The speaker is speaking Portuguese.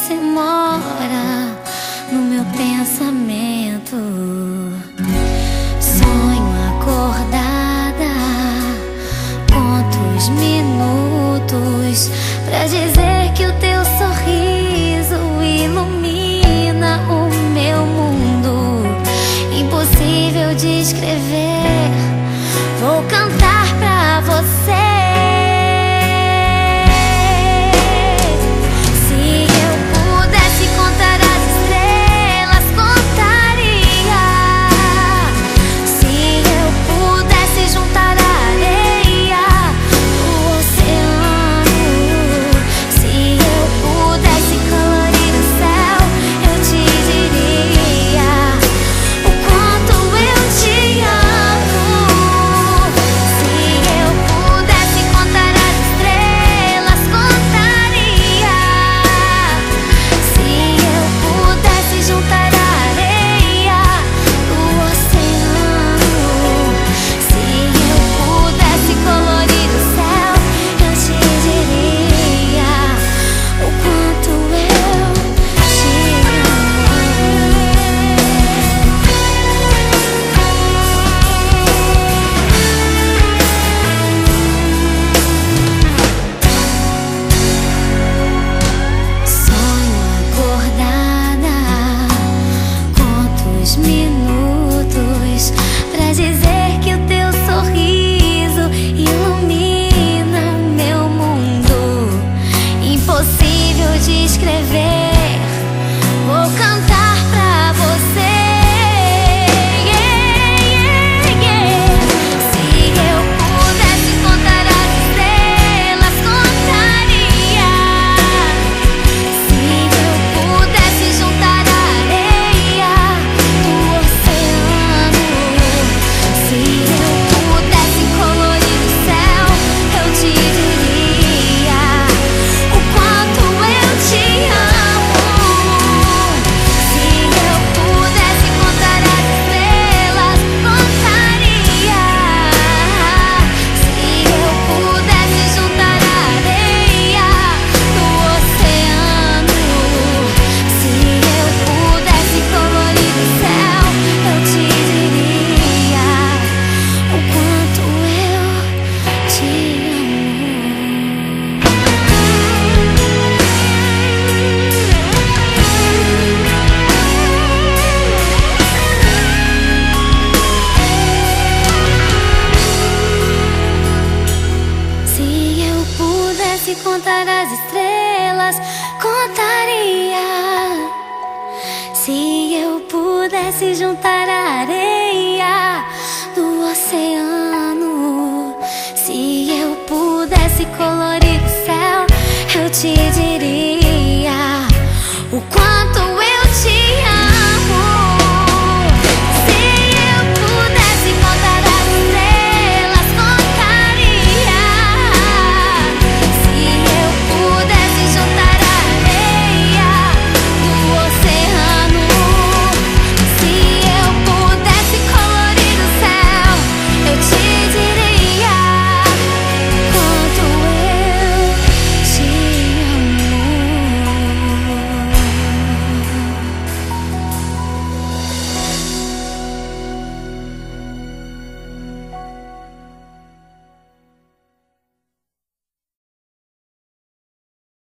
você mora no meu pensamento. Sonho acordada, conto os minutos pra dizer que o teu sorriso ilumina o meu mundo. Impossível de escrever, vou cantar pra você. Impossível de escrever, vou cantar pra você. Se eu pudesse contar as estrelas, contaria. Se eu pudesse juntar a areia do oceano, se eu pudesse colorir o céu, eu te diria o quanto eu te amo. Se eu pudesse contar as estrelas, contaria. Se eu pudesse juntar a areia do oceano, se eu pudesse colorir o céu, eu te diria o quanto eu te amo. Se eu pudesse contar as estrelas, contaria. Se eu pudesse juntar a areia do oceano, se eu pudesse colorir o céu, eu te diria